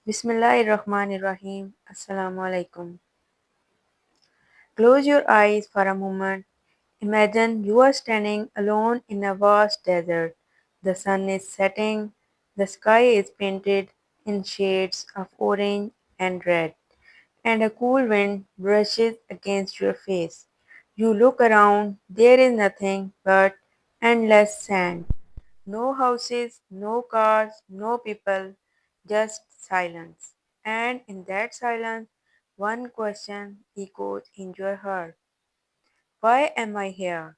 Bismillahirrahmanirrahim. Assalamu alaikum. Close your eyes for a moment. Imagine you are standing alone in a vast desert. The sun is setting, the sky is painted in shades of orange and red, and a cool wind brushes against your face. You look around, there is nothing but endless sand. No houses, no cars, no people, just silence. And in that silence, one question echoes in your heart. Why am I here?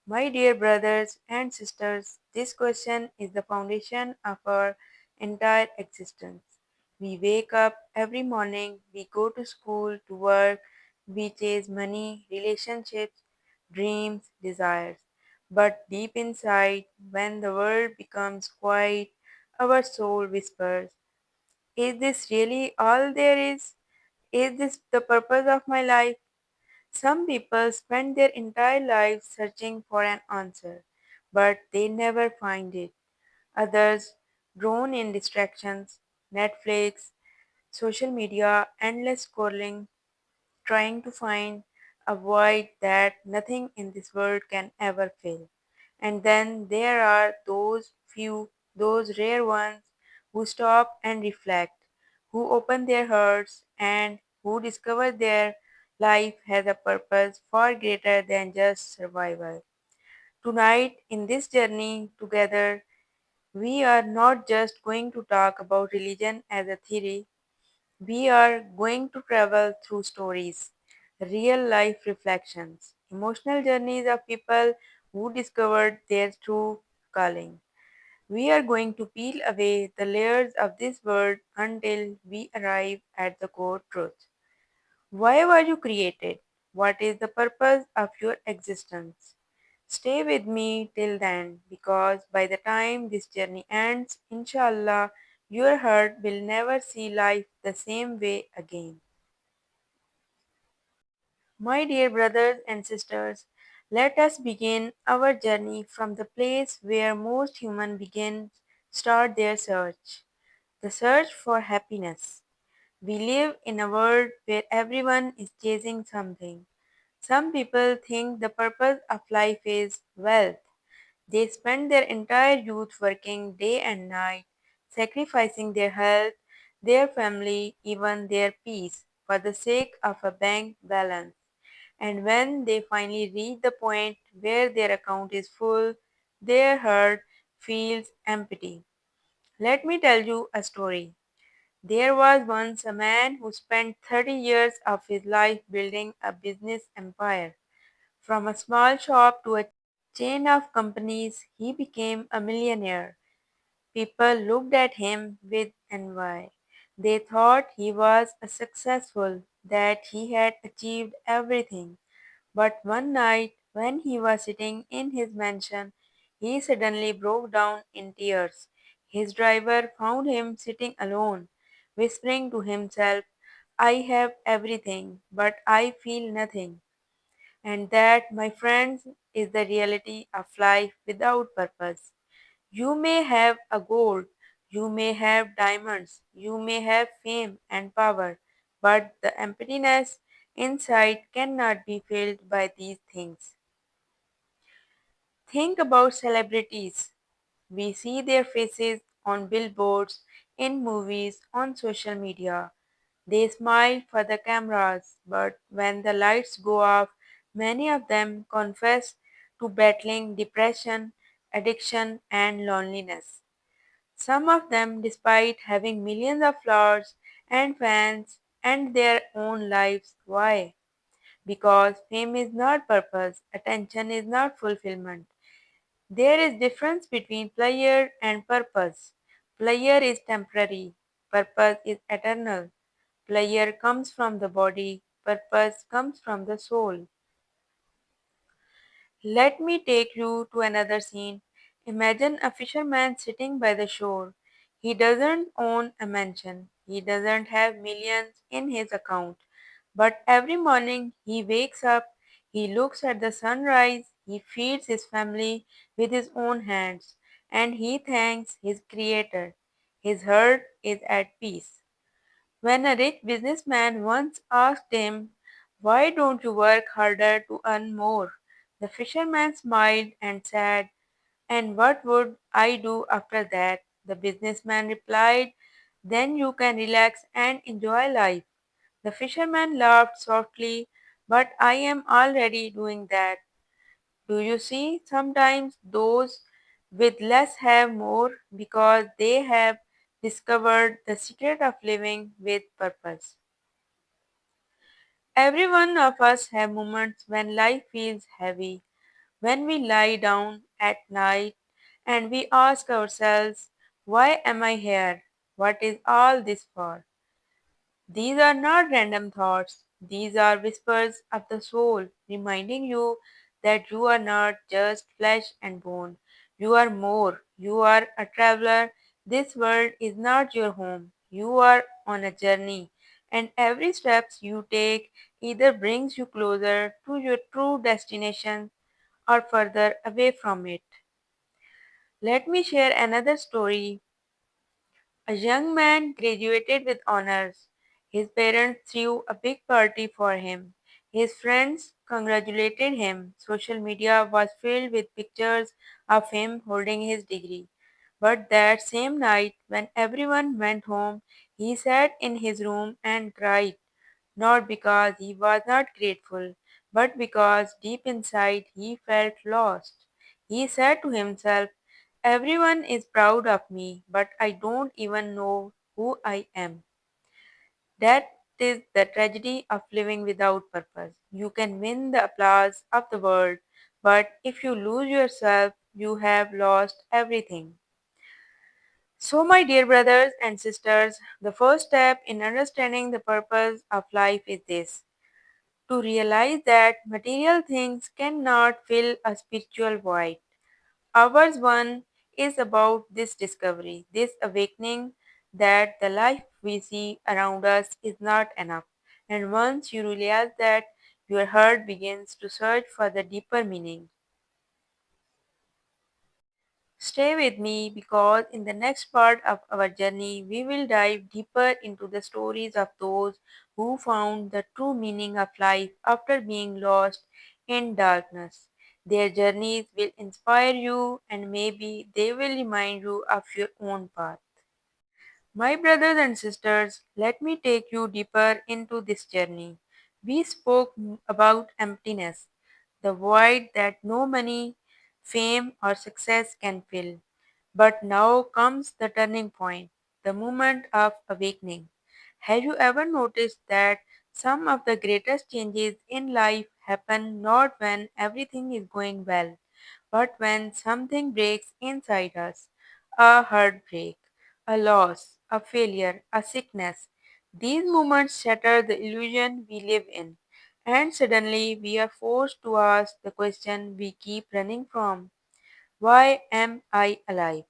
My dear brothers and sisters, this question is the foundation of our entire existence. We wake up every morning, we go to school, to work, we chase money, relationships, dreams, desires. But deep inside, when the world becomes quiet, our soul whispers, is this really all there is? Is this the purpose of my life? Some people spend their entire lives searching for an answer, but they never find it. Others, drown in distractions, Netflix, social media, endless scrolling, trying to find a void that nothing in this world can ever fill. And then there are those few, those rare ones who stop and reflect, who open their hearts, and who discover their life has a purpose far greater than just survival. Tonight, in this journey together, we are not just going to talk about religion as a theory, we are going to travel through stories, real life reflections, emotional journeys of people who discovered their true calling. We are going to peel away the layers of this world until we arrive at the core truth. Why were you created? What is the purpose of your existence? Stay with me till then because by the time this journey ends, inshallah, your heart will never see life the same way again. My dear brothers and sisters, let us begin our journey from the place where most humans begin start their search, the search for happiness. We live in a world where everyone is chasing something. Some people think the purpose of life is wealth. They spend their entire youth working day and night, sacrificing their health, their family, even their peace for the sake of a bank balance. And when they finally reach the point where their account is full, their heart feels empty. Let me tell you a story. There was once a man who spent 30 years of his life building a business empire. From a small shop to a chain of companies, he became a millionaire. People looked at him with envy. They thought he was a successful, that he had achieved everything. But one night, when he was sitting in his mansion, he suddenly broke down in tears. His driver found him sitting alone, whispering to himself, I have everything, but I feel nothing. And that, my friends, is the reality of life without purpose. You may have a gold, you may have diamonds, you may have fame and power, but the emptiness inside cannot be filled by these things. Think about celebrities. We see their faces on billboards, in movies, on social media. They smile for the cameras, but when the lights go off, many of them confess to battling depression, addiction, and loneliness. Some of them, despite having millions of followers and fans and their own lives. Why? Because fame is not purpose, attention is not fulfillment. There is difference between pleasure and purpose. Pleasure is temporary, purpose is eternal. Pleasure comes from the body, purpose comes from the soul. Let me take you to another scene. Imagine a fisherman sitting by the shore. He doesn't own a mansion. He doesn't have millions in his account. But every morning he wakes up, he looks at the sunrise, he feeds his family with his own hands, and he thanks his creator. His heart is at peace. When a rich businessman once asked him, "Why don't you work harder to earn more?" the fisherman smiled and said, "And what would I do after that?" The businessman replied, "Then you can relax and enjoy life." The fisherman laughed softly, "But I am already doing that. Do you see? Sometimes those with less have more because they have discovered the secret of living with purpose." Every one of us have moments when life feels heavy, when we lie down at night and we ask ourselves, "Why am I here? What is all this for?" These are not random thoughts, these are whispers of the soul, reminding you that you are not just flesh and bone. You are more. You are a traveler. This world is not your home. You are on a journey, and every step you take either brings you closer to your true destination or further away from it. Let me share another story. A young man graduated with honors. His parents threw a big party for him. His friends congratulated him. Social media was filled with pictures of him holding his degree. But that same night, when everyone went home, he sat in his room and cried, not because he was not grateful, but because deep inside he felt lost. He said to himself, "Everyone is proud of me, but I don't even know who I am." That is the tragedy of living without purpose. You can win the applause of the world, but if you lose yourself, you have lost everything. So, my dear brothers and sisters, the first step in understanding the purpose of life is this: to realize that material things cannot fill a spiritual void. Ours one is about this discovery, this awakening that the life we see around us is not enough. And once you realize that, your heart begins to search for the deeper meaning. Stay with me because in the next part of our journey, we will dive deeper into the stories of those who found the true meaning of life after being lost in darkness. Their journeys will inspire you and maybe they will remind you of your own path. My brothers and sisters, let me take you deeper into this journey. We spoke about emptiness, the void that no money, fame, or success can fill. But now comes the turning point, the moment of awakening. Have you ever noticed that some of the greatest changes in life happen not when everything is going well, but when something breaks inside us? A heartbreak, a loss, a failure, a sickness. These moments shatter the illusion we live in, and suddenly we are forced to ask the question we keep running from: why am I alive?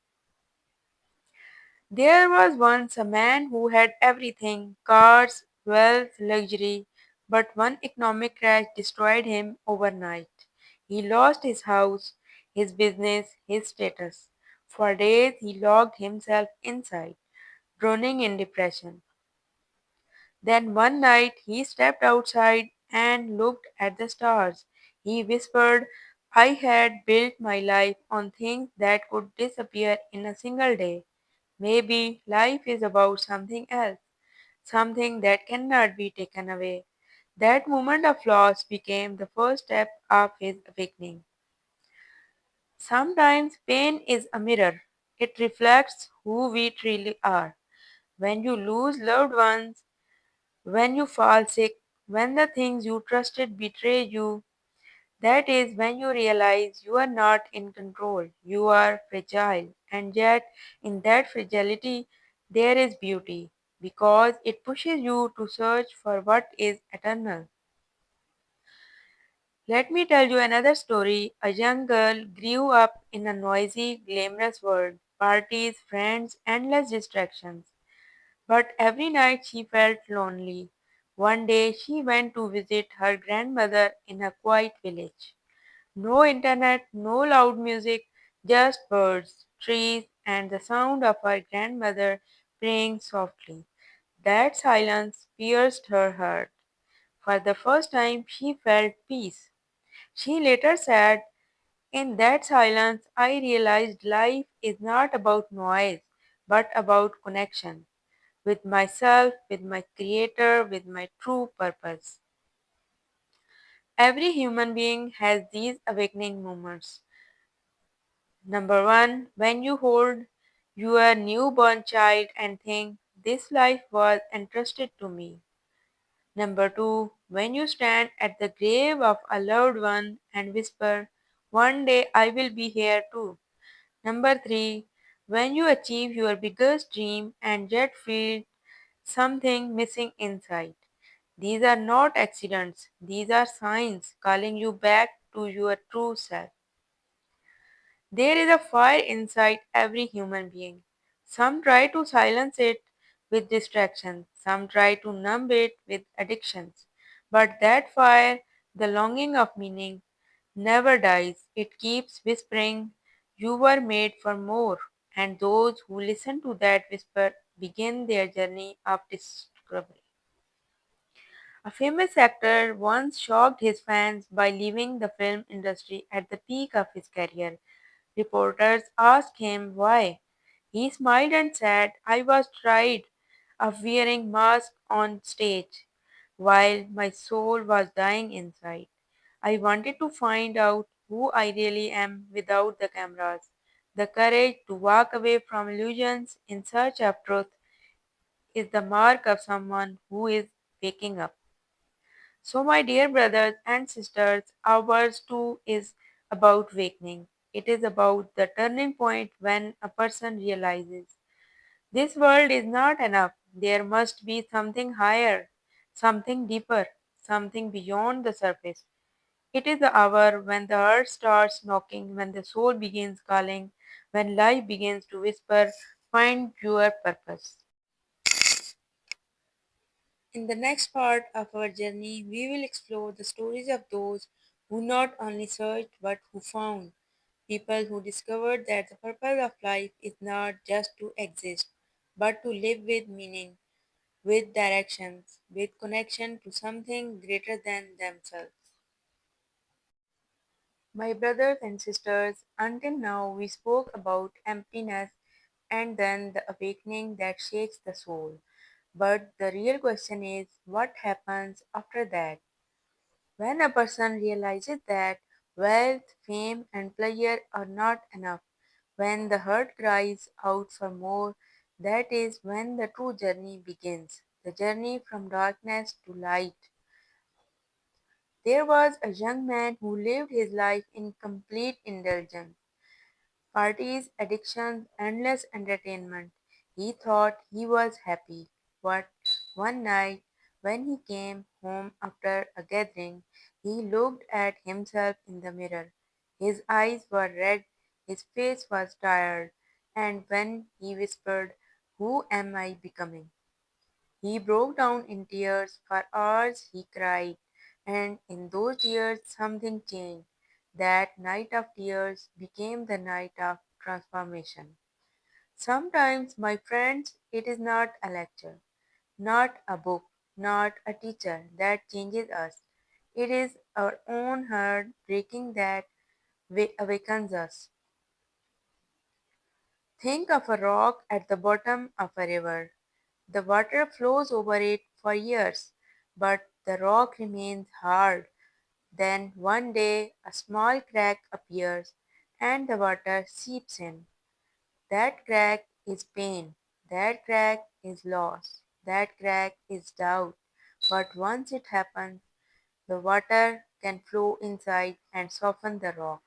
There was once a man who had everything: cars, wealth, luxury, but one economic crash destroyed him overnight. He lost his house, his business, his status. For days he locked himself inside, drowning in depression. Then one night he stepped outside and looked at the stars. He whispered, "I had built my life on things that could disappear in a single day. Maybe life is about something else, something that cannot be taken away." That moment of loss became the first step of his awakening. Sometimes pain is a mirror. It reflects who we truly are. When you lose loved ones, when you fall sick, when the things you trusted betray you, that is when you realize you are not in control. You are fragile. And yet, in that fragility, there is beauty because it pushes you to search for what is eternal. Let me tell you another story. A young girl grew up in a noisy, glamorous world: parties, friends, endless distractions. But every night she felt lonely. One day she went to visit her grandmother in a quiet village. No internet, no loud music, just birds, trees, and the sound of her grandmother praying softly. That silence pierced her heart. For the first time, she felt peace. She later said, in that silence, I realized life is not about noise, but about connection with myself, with my creator, with my true purpose. Every human being has these awakening moments. Number one, when you hold your newborn child and think, this life was entrusted to me. Number two, when you stand at the grave of a loved one and whisper, one day I will be here too. Number three, when you achieve your biggest dream and yet feel something missing inside. These are not accidents, these are signs calling you back to your true self. There is a fire inside every human being. Some try to silence it with distractions, some try to numb it with addictions. But that fire, the longing of meaning, never dies. It keeps whispering, you were made for more. And those who listen to that whisper begin their journey of discovery. A famous actor once shocked his fans by leaving the film industry at the peak of his career. Reporters asked him why. He smiled and said, I was tired of wearing masks on stage while my soul was dying inside. I wanted to find out who I really am without the cameras. The courage to walk away from illusions in search of truth is the mark of someone who is waking up. So, my dear brothers and sisters, ours too is about awakening. It is about the turning point when a person realizes this world is not enough. There must be something higher, something deeper, something beyond the surface. It is the hour when the heart starts knocking, when the soul begins calling, when life begins to whisper, find your purpose. In the next part of our journey, we will explore the stories of those who not only searched but who found. People who discovered that the purpose of life is not just to exist, but to live with meaning, with directions, with connection to something greater than themselves. My brothers and sisters, until now we spoke about emptiness and then the awakening that shakes the soul. But the real question is what happens after that? When a person realizes that wealth, fame, and pleasure are not enough, when the heart cries out for more, that is when the true journey begins. The journey from darkness to light. There was a young man who lived his life in complete indulgence. Parties, addictions, endless entertainment. He thought he was happy, but one night when he came home after a gathering, he looked at himself in the mirror. His eyes were red, his face was tired, and when he whispered, who am I becoming? He broke down in tears. For hours he cried, and in those tears something changed. That night of tears became the night of transformation. Sometimes, my friends, it is not a lecture, not a book, not a teacher that changes us. It is our own heart breaking that awakens us. Think of a rock at the bottom of a river. The water flows over it for years, but the rock remains hard. Then one day a small crack appears and the water seeps in. That crack is pain. That crack is loss. That crack is doubt. But once it happens, the water can flow inside and soften the rock.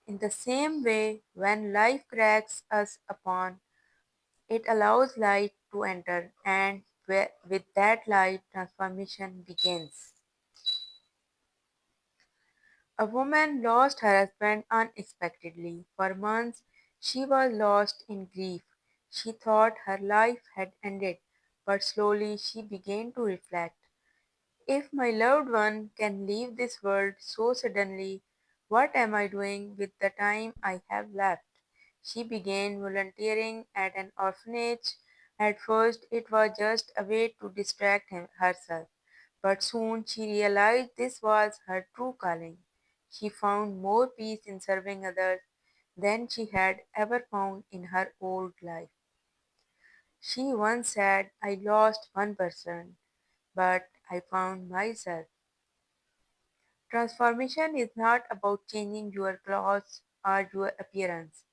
In the same way, when life cracks us upon, it allows light to enter, and with that light, transformation begins. A woman lost her husband unexpectedly. For months, she was lost in grief. She thought her life had ended, but slowly she began to reflect. If my loved one can leave this world so suddenly, what am I doing with the time I have left? She began volunteering at an orphanage. At first, it was just a way to distract herself, but soon she realized this was her true calling. She found more peace in serving others than she had ever found in her old life. She once said, I lost one person, but I found myself. Transformation is not about changing your clothes or your appearance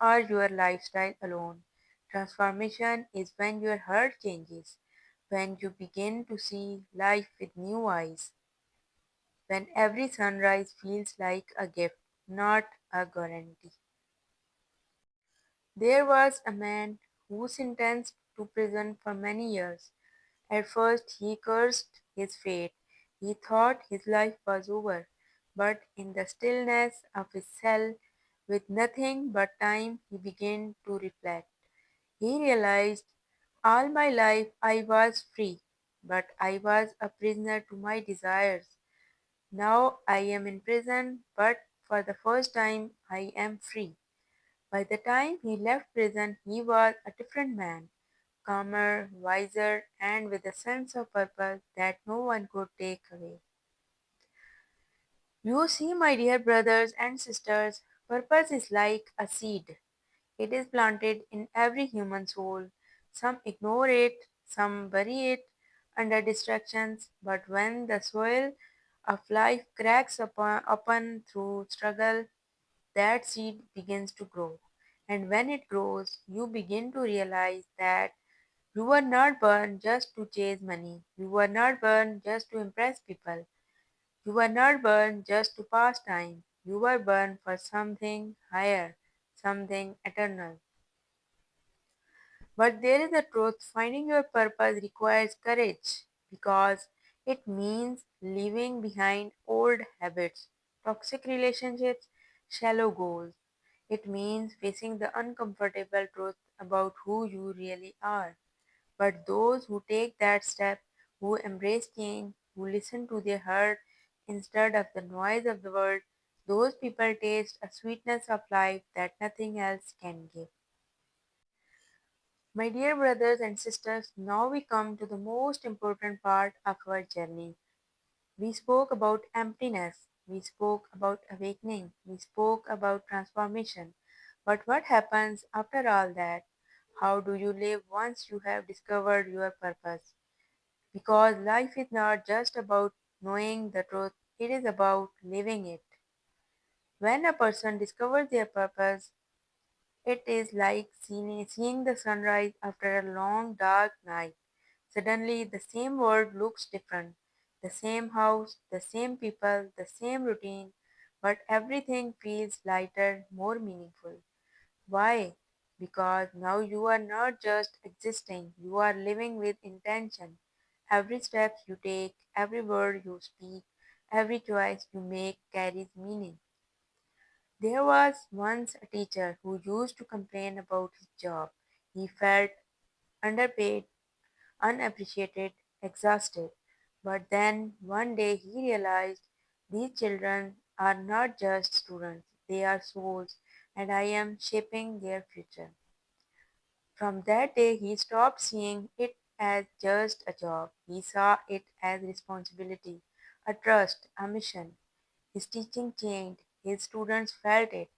or your lifestyle alone. Transformation is when your heart changes, when you begin to see life with new eyes, when every sunrise feels like a gift, not a guarantee. There was a man who was sentenced to prison for many years. At first he cursed his fate. He thought his life was over. But in the stillness of his cell, with nothing but time, he began to reflect. He realized, all my life I was free, but I was a prisoner to my desires. Now I am in prison, but for the first time I am free. By the time he left prison, he was a different man, calmer, wiser, and with a sense of purpose that no one could take away. You see, my dear brothers and sisters, purpose is like a seed. It is planted in every human soul. Some ignore it, some bury it under distractions, but when the soil of life cracks upon through struggle, that seed begins to grow. And when it grows, you begin to realize that you were not born just to chase money. You were not born just to impress people. You were not born just to pass time. You were born for something higher, something eternal. But there is a truth finding your purpose requires courage because it means leaving behind old habits, toxic relationships, shallow goals. It means facing the uncomfortable truth about who you really are. But those who take that step, who embrace change, who listen to their heart instead of the noise of the world, those people taste a sweetness of life that nothing else can give. My dear brothers and sisters, now we come to the most important part of our journey. We spoke about emptiness, we spoke about awakening, we spoke about transformation. But what happens after all that? How do you live once you have discovered your purpose? Because life is not just about knowing the truth, it is about living it. When a person discovers their purpose, it is like seeing the sunrise after a long dark night. Suddenly, the same world looks different. The same house, the same people, the same routine, but everything feels lighter, more meaningful. Why? Because now you are not just existing, you are living with intention. Every step you take, every word you speak, every choice you make carries meaning. There was once a teacher who used to complain about his job. He felt underpaid, unappreciated, exhausted. But then one day he realized these children are not just students, they are souls, and I am shaping their future. From that day, he stopped seeing it as just a job. He saw it as responsibility, a trust, a mission. His teaching changed. His students felt it.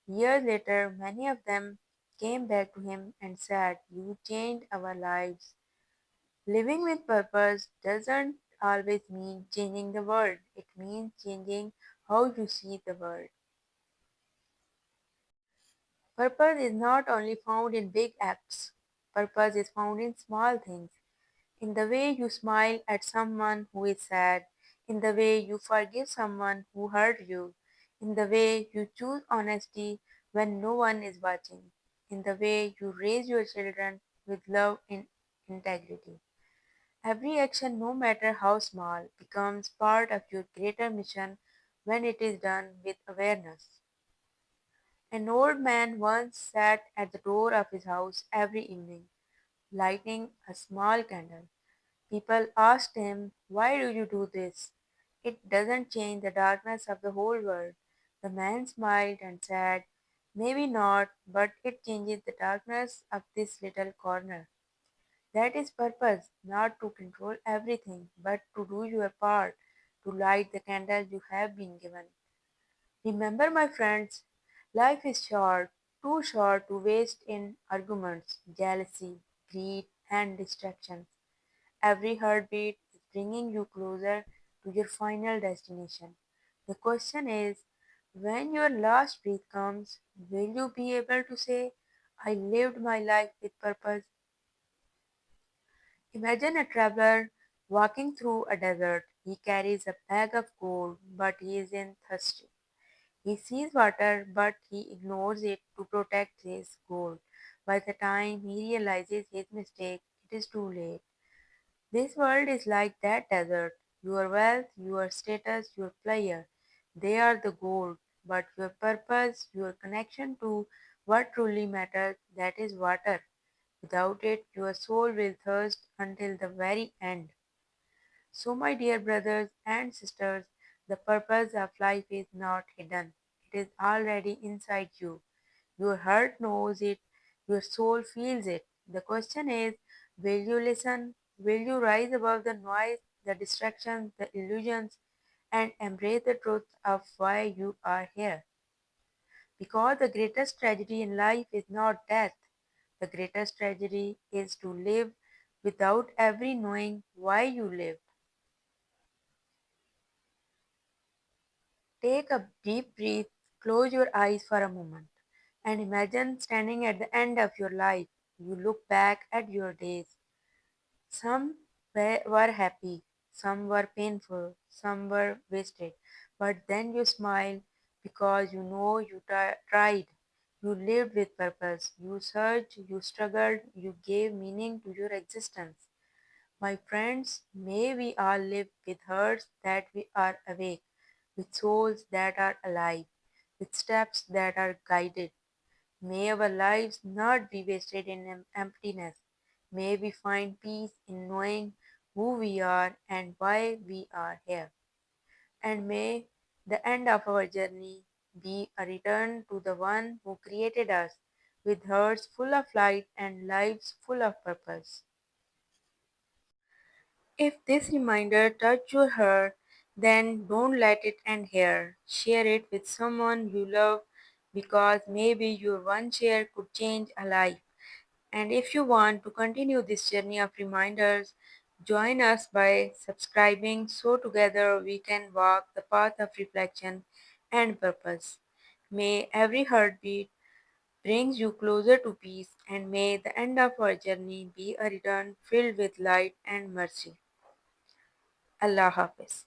Years later, many of them came back to him and said, you changed our lives. Living with purpose doesn't always mean changing the world, it means changing how you see the world. Purpose is not only found in big acts, purpose is found in small things. In the way you smile at someone who is sad, in the way you forgive someone who hurt you, in the way you choose honesty when no one is watching, in the way you raise your children with love and integrity. Every action, no matter how small, becomes part of your greater mission when it is done with awareness. An old man once sat at the door of his house every evening, lighting a small candle. People asked him, why do you do this? It doesn't change the darkness of the whole world. The man smiled and said, Maybe not, but it changes the darkness of this little corner. That is purpose, not to control everything, but to do your part, to light the candle you have been given. Remember, my friends, life is short, too short to waste in arguments, jealousy, greed, and distractions. Every heartbeat is bringing you closer to your final destination. The question is, when your last breath comes, will you be able to say, I lived my life with purpose? Imagine a traveler walking through a desert. He carries a bag of gold, but he isn't thirsty. He sees water, but he ignores it to protect his gold. By the time he realizes his mistake, it is too late. This world is like that desert. Your wealth, your status, your player, they are the gold. But your purpose, your connection to what truly matters, that is water. Without it, your soul will thirst until the very end. So, my dear brothers and sisters, the purpose of life is not hidden. It is already inside you. Your heart knows it, your soul feels it. The question is, will you listen? Will you rise above the noise, the distractions, the illusions, and embrace the truth of why you are here? Because the greatest tragedy in life is not death. The greatest tragedy is to live without ever knowing why you live. Take a deep breath, close your eyes for a moment, and imagine standing at the end of your life. You look back at your days. Some were happy, some were painful, some were wasted. But then you smile because you know you tried. You lived with purpose. You searched, you struggled, you gave meaning to your existence. My friends, may we all live with hearts that we are awake, with souls that are alive, with steps that are guided. May our lives not be wasted in emptiness. May we find peace in knowing who we are and why we are here. And may the end of our journey be a return to the one who created us with hearts full of light and lives full of purpose. If this reminder touched your heart, then don't let it end here. Share it with someone you love because maybe your one share could change a life. And if you want to continue this journey of reminders, join us by subscribing so together we can walk the path of reflection and purpose. May every heartbeat brings you closer to peace, and may the end of our journey be a return filled with light and mercy. Allah Hafiz.